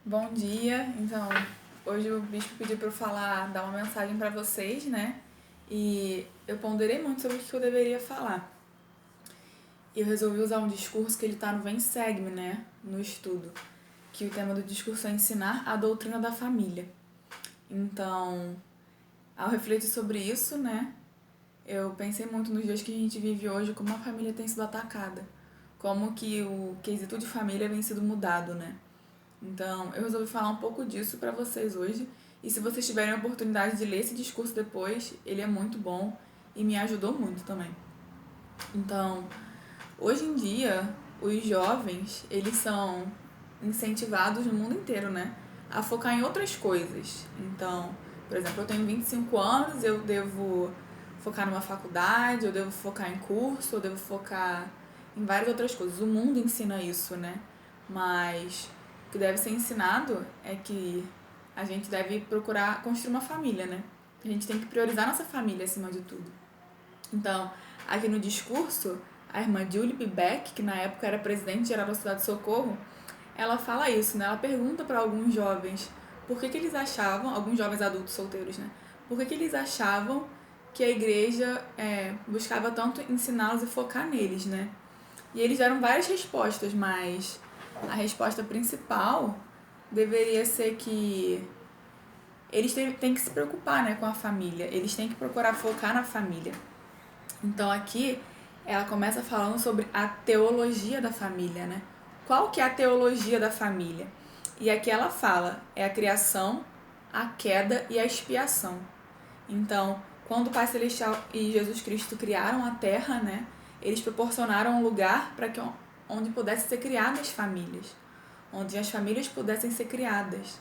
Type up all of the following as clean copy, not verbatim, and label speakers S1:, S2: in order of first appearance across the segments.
S1: Bom dia. Então, hoje o bispo pediu para eu falar, dar uma mensagem para vocês, né? E eu ponderei muito sobre o que eu deveria falar. E eu resolvi usar um discurso que ele tá no Vem Segue-me, né? No estudo. Que o tema do discurso é ensinar a doutrina da família. Então, ao refletir sobre isso, né? Eu pensei muito nos dias que a gente vive hoje, como a família tem sido atacada. Como que o quesito de família vem sido mudado, né? Então, eu resolvi falar um pouco disso para vocês hoje. E se vocês tiverem a oportunidade de ler esse discurso depois, ele é muito bom e me ajudou muito também. Então, hoje em dia, os jovens, eles são incentivados no mundo inteiro, né? A focar em outras coisas. Então, por exemplo, eu tenho 25 anos, eu devo focar numa faculdade, eu devo focar em curso, eu devo focar em várias outras coisas. O mundo ensina isso, né? Mas o que deve ser ensinado é que a gente deve procurar construir uma família, né? A gente tem que priorizar nossa família acima de tudo. Então, aqui no discurso, a irmã Julie B. Beck, que na época era presidente geral da Cidade de Socorro, ela fala isso, né? Ela pergunta para alguns jovens por que eles achavam, alguns jovens adultos solteiros, né? Por que eles achavam que a igreja buscava tanto ensiná-los e focar neles, né? E eles deram várias respostas, mas a resposta principal deveria ser que eles têm que se preocupar, né, com a família. Eles têm que procurar focar na família. Então aqui ela começa falando sobre a teologia da família, né? Qual que é a teologia da família? E aqui ela fala, é a criação, a queda e a expiação. Então, quando o Pai Celestial e Jesus Cristo criaram a Terra, né, eles proporcionaram um lugar para que onde pudessem ser criadas famílias, onde as famílias pudessem ser criadas.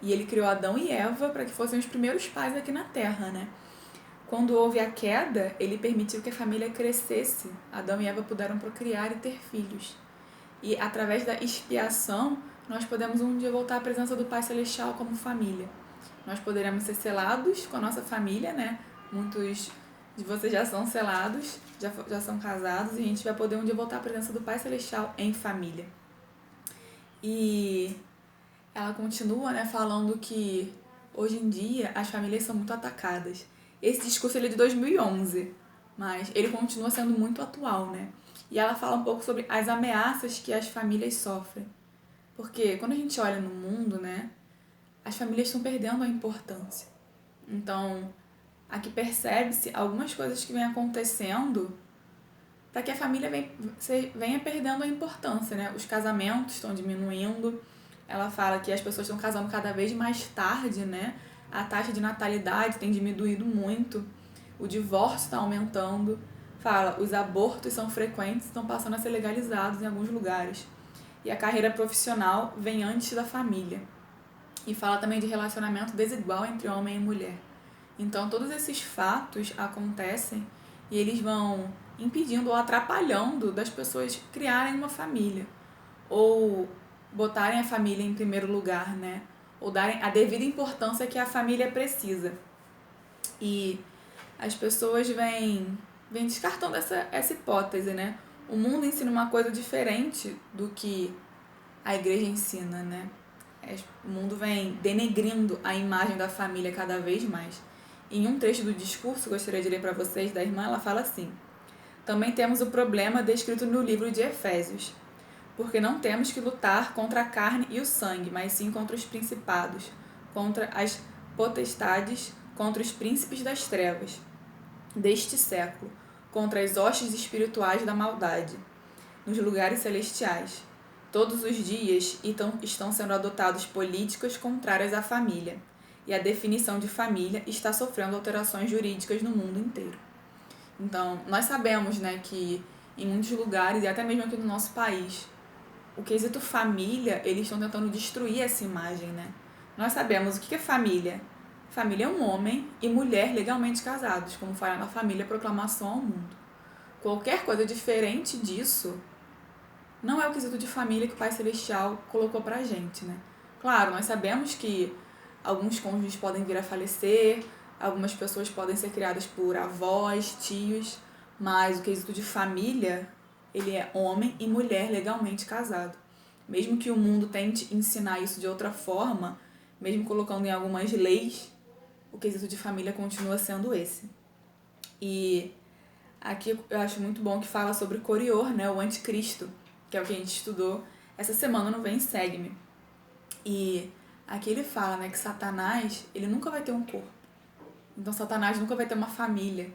S1: E ele criou Adão e Eva para que fossem os primeiros pais aqui na Terra, né? Quando houve a queda, ele permitiu que a família crescesse. Adão e Eva puderam procriar e ter filhos. E através da expiação, nós podemos um dia voltar à presença do Pai Celestial como família. Nós poderemos ser selados com a nossa família, né? Muitos de vocês já são selados, já são casados, e a gente vai poder um dia voltar à presença do Pai Celestial em família. E ela continua, né, falando que hoje em dia as famílias são muito atacadas. Esse discurso ele é de 2011, mas ele continua sendo muito atual, né? E ela fala um pouco sobre as ameaças que as famílias sofrem. Porque quando a gente olha no mundo, né, as famílias estão perdendo a importância. Então, aqui percebe-se algumas coisas que vêm acontecendo para que a família venha perdendo a importância, né? Os casamentos estão diminuindo. Ela fala que as pessoas estão casando cada vez mais tarde, né? A taxa de natalidade tem diminuído muito. O divórcio está aumentando. Fala, os abortos são frequentes, estão passando a ser legalizados em alguns lugares. E a carreira profissional vem antes da família. E fala também de relacionamento desigual entre homem e mulher. Então, todos esses fatos acontecem e eles vão impedindo ou atrapalhando das pessoas criarem uma família ou botarem a família em primeiro lugar, né? Ou darem a devida importância que a família precisa. E as pessoas vêm descartando essa hipótese, né? O mundo ensina uma coisa diferente do que a igreja ensina, né? O mundo vem denegrindo a imagem da família cada vez mais. Em um trecho do discurso, gostaria de ler para vocês, da irmã, ela fala assim: também temos o problema descrito no livro de Efésios, porque não temos que lutar contra a carne e o sangue, mas sim contra os principados, contra as potestades, contra os príncipes das trevas deste século, contra as hostes espirituais da maldade, nos lugares celestiais. Todos os dias estão sendo adotados políticas contrárias à família, e a definição de família está sofrendo alterações jurídicas no mundo inteiro. Então, nós sabemos, né, que em muitos lugares, e até mesmo aqui no nosso país, o quesito família, eles estão tentando destruir essa imagem, né? Nós sabemos o que é família. Família é um homem e mulher legalmente casados, como fala na família Proclamação ao Mundo. Qualquer coisa diferente disso não é o quesito de família que o Pai Celestial colocou pra gente, né? Claro, nós sabemos que alguns cônjuges podem vir a falecer, algumas pessoas podem ser criadas por avós, tios, mas o quesito de família, ele é homem e mulher legalmente casado. Mesmo que o mundo tente ensinar isso de outra forma, mesmo colocando em algumas leis, o quesito de família continua sendo esse. E aqui eu acho muito bom que fala sobre Corior, né, o anticristo, que é o que a gente estudou essa semana no Vem Segue-me. E aqui ele fala, né, que Satanás, ele nunca vai ter um corpo. Então Satanás nunca vai ter uma família.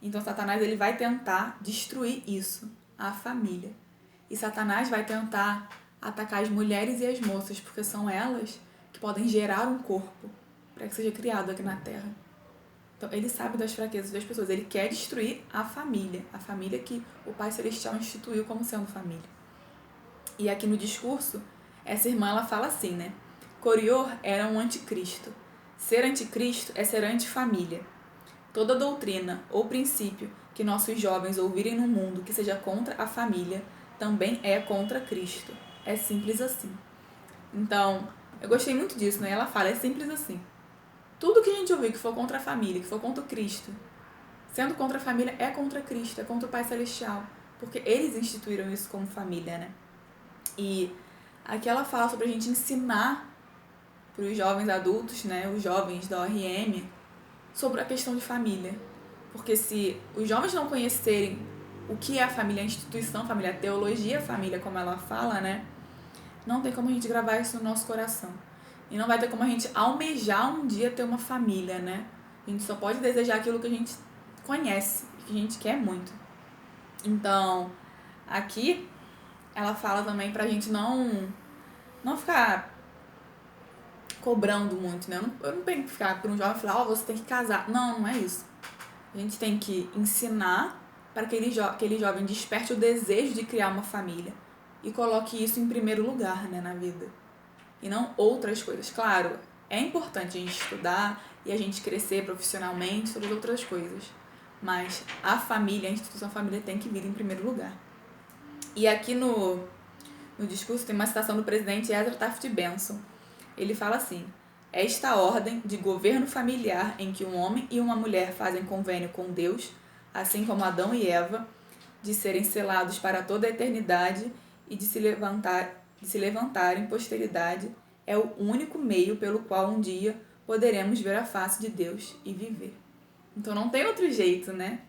S1: Então Satanás ele vai tentar destruir isso, a família. E Satanás vai tentar atacar as mulheres e as moças, porque são elas que podem gerar um corpo para que seja criado aqui na Terra. Então ele sabe das fraquezas das pessoas, ele quer destruir a família que o Pai Celestial instituiu como sendo família. E aqui no discurso, essa irmã ela fala assim, né? Corior era um anticristo. Ser anticristo é ser antifamília. Toda doutrina ou princípio que nossos jovens ouvirem no mundo que seja contra a família também é contra Cristo. É simples assim. Então, eu gostei muito disso, né? Ela fala, é simples assim. Tudo que a gente ouvir que for contra a família, que for contra o Cristo, sendo contra a família, é contra Cristo, é contra o Pai Celestial. Porque eles instituíram isso como família, né? E aqui ela fala sobre a gente ensinar para os jovens adultos, né? Os jovens da ORM, sobre a questão de família. Porque se os jovens não conhecerem o que é a família, a instituição, a família, a teologia, a família, como ela fala, né? Não tem como a gente gravar isso no nosso coração. E não vai ter como a gente almejar um dia ter uma família, né? A gente só pode desejar aquilo que a gente conhece, que a gente quer muito. Então, aqui, ela fala também pra gente não ficar cobrando muito, né? Eu não tenho que ficar por um jovem e falar, você tem que casar. Não é isso. A gente tem que ensinar para que aquele jovem desperte o desejo de criar uma família e coloque isso em primeiro lugar, né, na vida. E não outras coisas. Claro, é importante a gente estudar e a gente crescer profissionalmente, sobre outras coisas. Mas a família, a instituição família tem que vir em primeiro lugar. E aqui no discurso tem uma citação do presidente Ezra Taft Benson. Ele fala assim: esta ordem de governo familiar em que um homem e uma mulher fazem convênio com Deus, assim como Adão e Eva, de serem selados para toda a eternidade e de se levantarem em posteridade, é o único meio pelo qual um dia poderemos ver a face de Deus e viver. Então não tem outro jeito, né?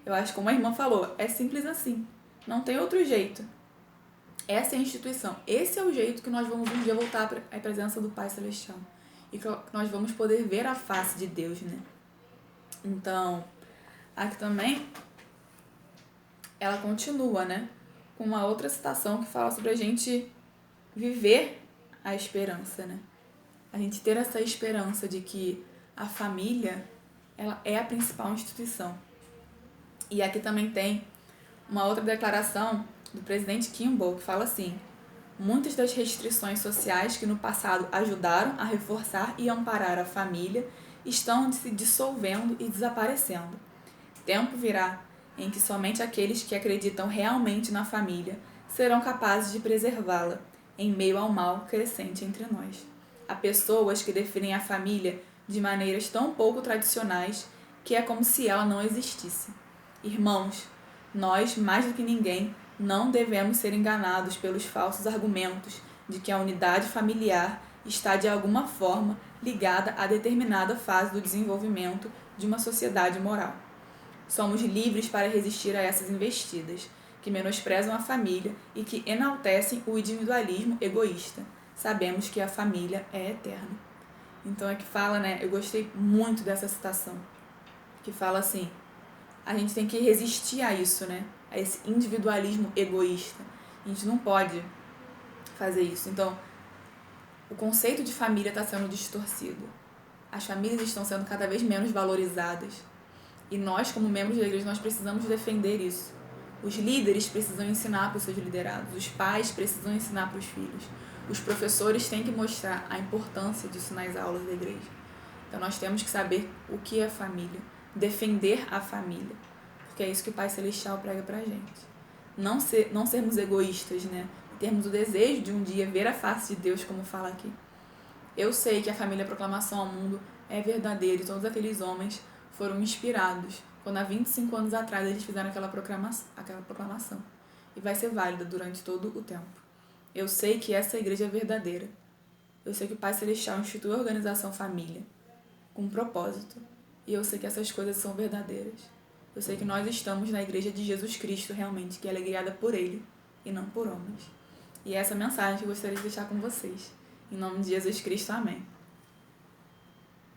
S1: Eu acho que como a irmã falou, é simples assim. Não tem outro jeito. Essa é a instituição. Esse é o jeito que nós vamos um dia voltar à presença do Pai Celestial. E que nós vamos poder ver a face de Deus, né? Então, aqui também, ela continua, né? Com uma outra citação que fala sobre a gente viver a esperança, né? A gente ter essa esperança de que a família, ela é a principal instituição. E aqui também tem uma outra declaração do presidente Kimball, que fala assim: muitas das restrições sociais que no passado ajudaram a reforçar e amparar a família estão se dissolvendo e desaparecendo. Tempo virá em que somente aqueles que acreditam realmente na família serão capazes de preservá-la em meio ao mal crescente entre nós. Há pessoas que definem a família de maneiras tão pouco tradicionais que é como se ela não existisse. Irmãos, nós, mais do que ninguém, não devemos ser enganados pelos falsos argumentos de que a unidade familiar está de alguma forma ligada a determinada fase do desenvolvimento de uma sociedade moral. Somos livres para resistir a essas investidas, que menosprezam a família e que enaltecem o individualismo egoísta. Sabemos que a família é eterna. Então é que fala, né? Eu gostei muito dessa citação, que fala assim: a gente tem que resistir a isso, né? A esse individualismo egoísta. A gente não pode fazer isso. Então, o conceito de família está sendo distorcido. As famílias estão sendo cada vez menos valorizadas. E nós, como membros da igreja, nós precisamos defender isso. Os líderes precisam ensinar para os seus liderados. Os pais precisam ensinar para os filhos. Os professores têm que mostrar a importância disso nas aulas da igreja. Então, nós temos que saber o que é família. Defender a família. Porque é isso que o Pai Celestial prega pra gente. Não sermos egoístas, né? E termos o desejo de um dia ver a face de Deus, como fala aqui. Eu sei que a família Proclamação ao Mundo é verdadeira e todos aqueles homens foram inspirados quando há 25 anos atrás eles fizeram aquela proclamação. E vai ser válida durante todo o tempo. Eu sei que essa igreja é verdadeira. Eu sei que o Pai Celestial institui a organização família com um propósito. E eu sei que essas coisas são verdadeiras. Eu sei que nós estamos na igreja de Jesus Cristo realmente, que ela é guiada por Ele e não por homens. E essa mensagem que eu gostaria de deixar com vocês. Em nome de Jesus Cristo, amém.